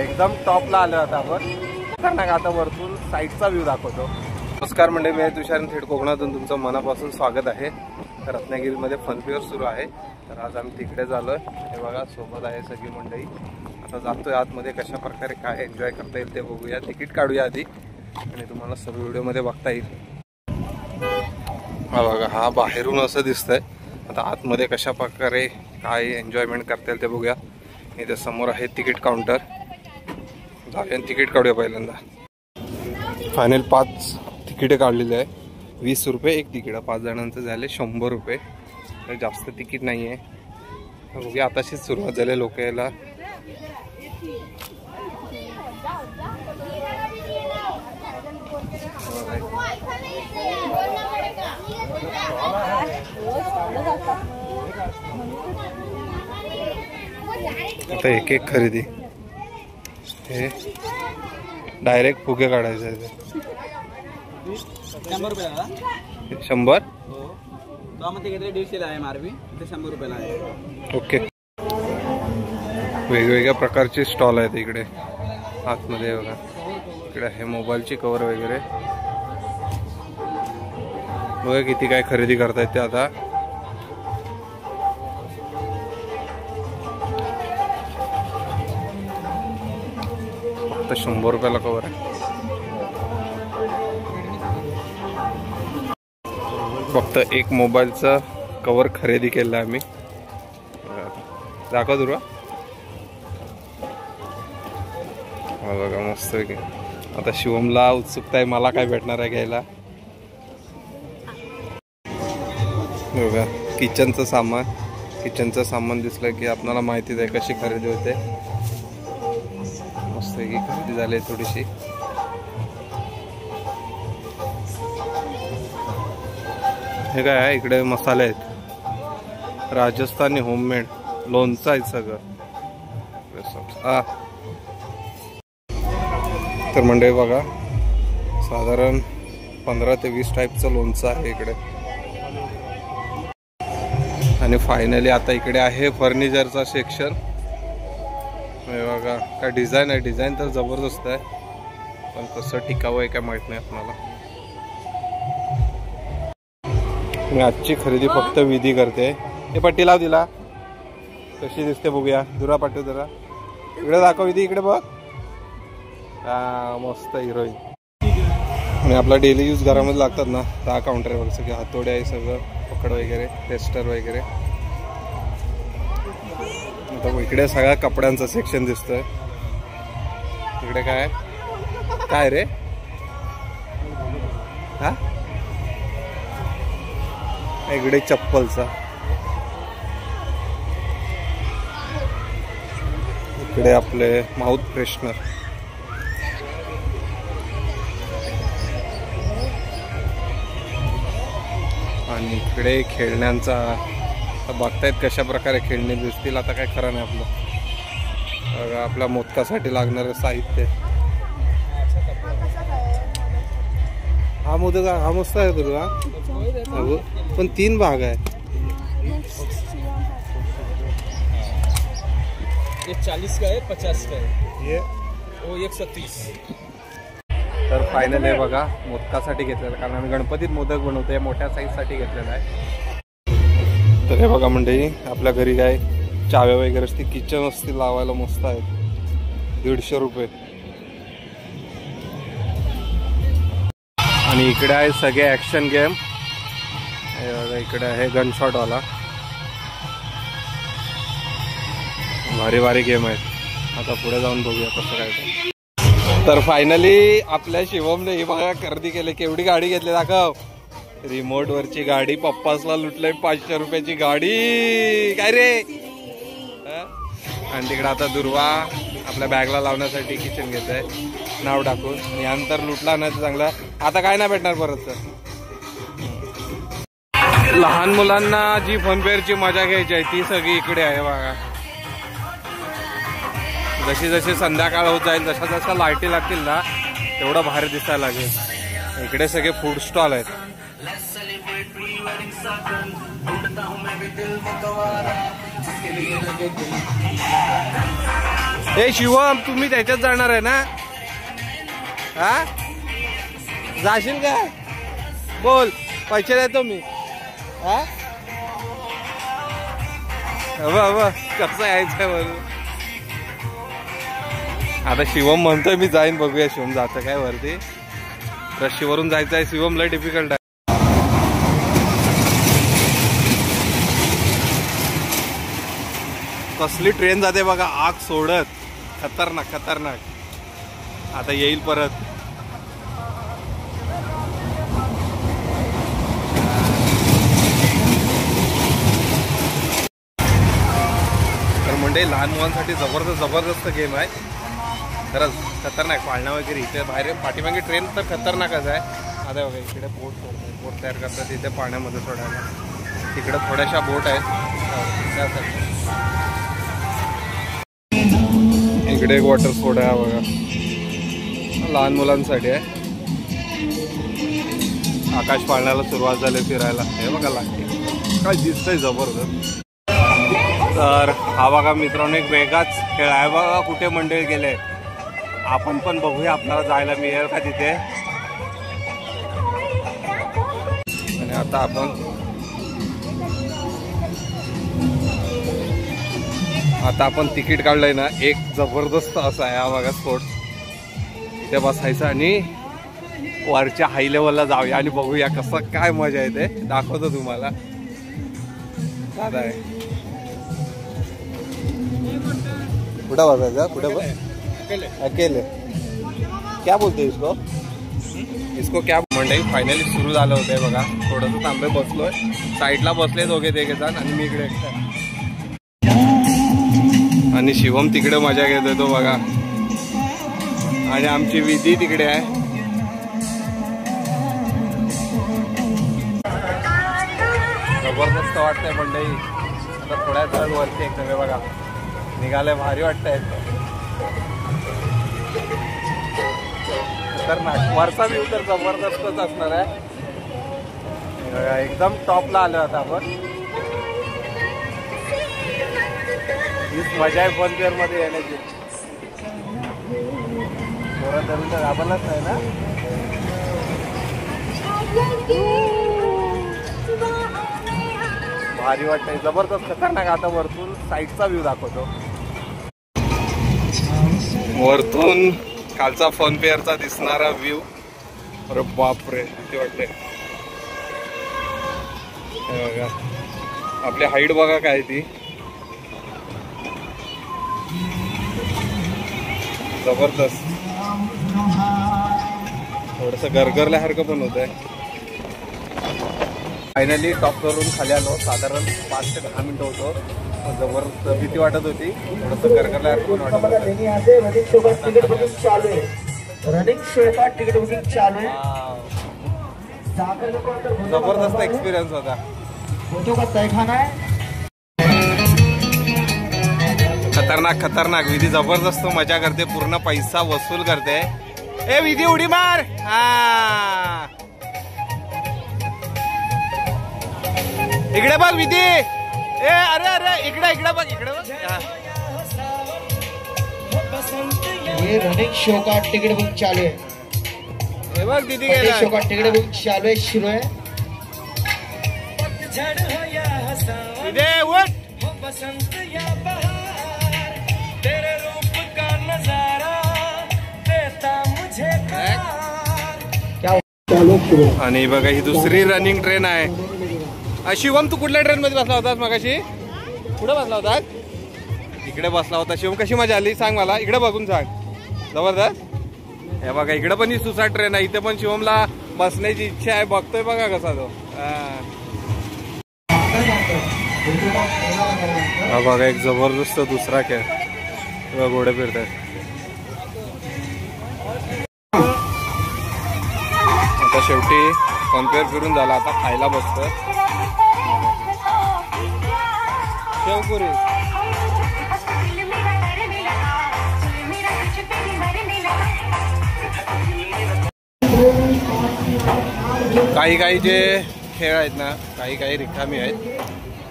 एकदम टॉपला आलो आता आपण. खतरनाक. आता वरतून साईडचा व्ह्यू दाखवतो. नमस्कार मंडळी, मी तुषार थेट कोकणातून तुमचं मनापासून स्वागत आहे. रत्नागिरीमध्ये फन फेअर सुरू आहे, तर आज आम्ही तिकडे झालोय. हे बघा सोबत आहे सगळी मंडळी. आता जातोय आतमध्ये, कशा प्रकारे काय एन्जॉय करता येईल ते बघूया. तिकीट काढूया आधी आणि तुम्हाला सर्व व्हिडिओमध्ये बघता येईल. हा बघा, हा बाहेरून असं दिसतंय. आता आतमध्ये कशा प्रकारे काय एन्जॉयमेंट करता येईल ते बघूया. इथे समोर आहे तिकीट काउंटर. जाऊया तिकीट काढूया पहिल्यांदा. फायनल 5 तिकीटे काढलेली आहे. 20 रुपये एक तिकीट. 5 जणांचं झाले 100 रुपये. जास्त तिकीट नाही आहे. बघूया, आताशीच सुरुवात झाली लोक यायला. आता एक एक खरेदी. हे डायरेक्ट फुगे काढायचे आहे. 100 रुपयाला 100. तो मध्ये घेतले 150 आहे. मारवी ते 100 रुपयाला आहे. ओके. वेगवेगळ्या प्रकारचे स्टॉल आहेत इकडे आतमध्ये. बघा इकडे आहे मोबाईलची कवर वगैरे. बघा किती काय खरेदी करतायत ते. आता फक्त 100 रुपयाला कवर आहे. फक्त एक मोबाईलचा कवर खरेदी केला आम्ही. दाखव दुर्वा. बघा मस्त आहे की. आता शिवमला उत्सुकता आहे मला काय भेटणार आहे घ्यायला. बघा किचनचं सामान. किचनचं सामान दिसलं की आपल्याला माहितीच आहे कशी खरेदी होते. मस्त आहे की खरेदी झाली थोडीशी. हे काय आहे इकडे मसाले आहेत. राजस्थानी होममेड लोणचं आहे सगळं. तर मंडळी बघा, साधारण 15 ते 20 टाईपचं लोणचं आहे इकडे. आणि फायनली आता इकडे आहे फर्निचरचा सेक्शन. हे बघा काय डिझाईन आहे. डिझाईन तर जबरदस्त आहे, पण कसं टिकावं आहे काय माहित नाही आपल्याला. मी आजची खरेदी फक्त विधी करते. हे पट्टी लाव दिला कशी दिसते बघूया. दुरा पाठव जरा इकडे दाखव. विधी इकडे बघ. हा मस्त हिरोईन. आणि आपला डेली यूज घरामध्ये लागतात ना, त्या काउंटरवर सगळे हातोडे आहे, सगळं पकड वगैरे, टेस्टर वगैरे. आता इकडे सगळ्या कपड्यांचं सेक्शन दिसतंय. इकडे काय काय रे. हा इकडे चप्पलचा. इकडे आपले माउथ फ्रेशनर. आणि इकडे खेळण्यांचा. बघतायत कशा प्रकारे खेळणे दिसतील. आता काय खरं नाही आपलं. आपल्या मोदकासाठी लागणारं साहित्य. हा मोदक हा मस्त आहे तुला. पण 3 भाग आहे. ये 40 का है, 50 का है. ये वो 130. तर फायनल आहे बघा, मोदकासाठी घेतलेलं. कारण आम्ही गणपतीत मोदक बनवतोय, मोठ्या साईजसाठी घेतलेला आहे. तर हे बघा मंडळी, आपल्या घरी काय चाव्या वगैरे असते, किचन असते लावायला मस्त आहेत. 150 रुपये. आणि इकडे आहे सगळे ॲक्शन गेम. इकडे आहे गनशॉट वाला. भारी भारी गेम आहेत. आता पुढे जाऊन बघूया कसं काय. तर फायनली आपल्या शिवमने ही बघा खरेदी केली. केवढी गाडी घेतली दाखव. रिमोट वरची गाडी. पप्पासला लुटलंय 500 रुपयाची गाडी. काय रे. आणि तिकडे आता दुर्वा आपल्या बॅगला लावण्यासाठी किचन घेत आहे नाव टाकून. यानंतर लुटला नाही चांगला. आता काय नाही भेटणार परत. लहान मुलांना जी फनफेअरची मजा घ्यायची आहे ती सगळी इकडे आहे बघा. जशी जशी संध्याकाळ होत जाईल, जशा जशा लाईटी लागतील ना, तेवढं भारी दिसायला लागेल. इकडे सगळे फूड स्टॉल आहेत. हे शिवम, तुम्ही त्याच्यात जाणार आहे ना? हा, जाशील का? बोल, पैसे देतो मी. हा, कसं यायचंय म्हणून. आता शिवम म्हणतोय मी जाईन, बघूया शिवम जातं काय वरती. रशीवरून जायचं आहे शिवम, लय डिफिकल्ट आहे. कसली ट्रेन जाते बघा, आग सोडत. खतरनाक खतरनाक. आता येईल परत. तर म्हणजे लहान मुलांसाठी जबरदस्त गेम आहे खरंच. खतरनाक पाळणा वगैरे इथे बाहेर पाठीमागे ट्रेन तर खतरनाकच आहे. आता बघा इकडे बोट तयार करतात इथे पाण्यामध्ये सोडायला. तिकडे थोड्याशा बोट आहेत त्यासाठी. इकडे एक वॉटर स्पोर्ट आहे बघा, लहान मुलांसाठी आहे. आकाश पाळण्याला सुरुवात झाली फिरायला. हे बघा लागते काय दिसतंय जबरदस्त. तर हा बघा मित्रांनो एक वेगळाच खेळ आहे बघा. कुठे मंडळी गेले, आपण पण बघूया आपल्याला जायला मिळेल का तिथे. आणि आता आपण तिकीट काढलंय ना, एक जबरदस्त असं आहे हा बघा स्पोर्ट. इथे बसायचं आणि वरच्या हाय लेवलला जाऊया आणि बघूया कसं काय मजा येते. दाखवतो तुम्हाला. दादा आहे कुठं बसायचं, कुठे बस अकेले. क्या बोलते इसको क्या मंडई. फायनली सुरू झालं होतंय बघा. थोडंसं थांबे बसलोय, साईडला बसले दोघे जण आणि मी इकडे एकटा. आणि शिवम तिकडे मजा घेतोय तो बघा. आणि आमची विधी तिकडे आहे. जबरदस्त वाटतंय मंडई. आता थोड्या वेळ वरती एकदम बघा निघालंय, भारी वाटतंय. तर वरचा व्ह्यू तर जबरदस्तच असणार आहे. एकदम टॉपला आलो आता आपण. हीच मजा आहे फन फेअर मध्ये येण्याची. जोरात धरून तर आपणच आहे ना. भारी वाटतंय, जबरदस्त खतरनाक. आता वरतून साईडचा व्ह्यू दाखवतो. वरतून कालचा फन फेअरचा दिसणारा व्ह्यू. अरे बापरे किती वाटतंय. बघा आपली हाईट बघा काय ती. जबरदस्त. थोडस गरगरल्यासारखं पण होत आहे. फायनली टॉप करून खाली आलो. साधारण 5 ते 10 मिनिटं होतो. जबरदस्त भीती वाटत होती, थोडस गरगरल्यासारखं पण वाटत होतं. रनिंग शो का तिकीट बुकिंग चालू आहे. जबरदस्त एक्सपिरियन्स होता. खतरनाक खतरनाक. विधी जबरदस्त मजा करते, पूर्ण पैसा वसूल करते. ए विधी उडी मार. हा इकडे बघ विधी. ए अरे अरे इकडे बघ, इकडे बघ. ये रनिंग शो का टिकट बुक चालू है. हे बघ दीदी गेला. शो का टिकट बुक चालू है, शुरू है. विधी उठ. आणि बघा ही दुसरी रनिंग ट्रेन आहे. शिवम तू कुठल्या ट्रेन मध्ये बसला होतास मगाशी? कुठे बसला होतास? इकडे बसला होता. शिवम कशी मजा आली सांग मला, इकडे बघून सांग. जबरदस्त. हे बघा इकडे पण ही सुसाट ट्रेन आहे. इथे पण शिवमला बसण्याची इच्छा आहे. बघतोय बघा कसा तो. हा बघा एक जबरदस्त दुसरा खेळ. घोडे फिरतात. आता शेवटी कॉम्पेअर फिरून झाला. आता खायला बसतोय. शेवपुरी काही जे खेळ आहेत ना, काही रिकामी आहेत.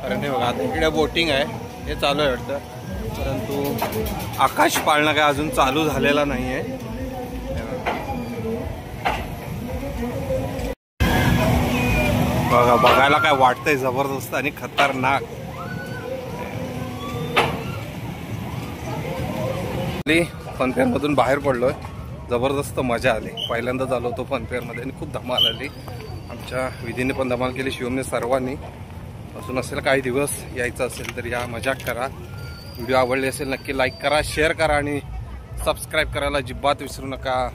कारण हे बघा आता इकडे बोटिंग आहे, हे चालू आहे वाटतं. परंतु आकाश पाळणं काय अजून चालू झालेला नाही आहे. बघा, बघायला काय वाटतंय जबरदस्त आणि खतरनाक. फनफेअरमधून बाहेर पडलोय, जबरदस्त मजा आली. पहिल्यांदाच आलो होतो फनफेअरमध्ये आणि खूप धमाल आली. आमच्या विधीने पण धमाल केली, शिवमने सर्वांनी. असून असेल काही दिवस यायचं असेल तर या, मजा करा. व्हिडिओ आवडले असेल नक्की लाईक करा, शेअर करा आणि सबस्क्राईब करायला अजिबात विसरू नका.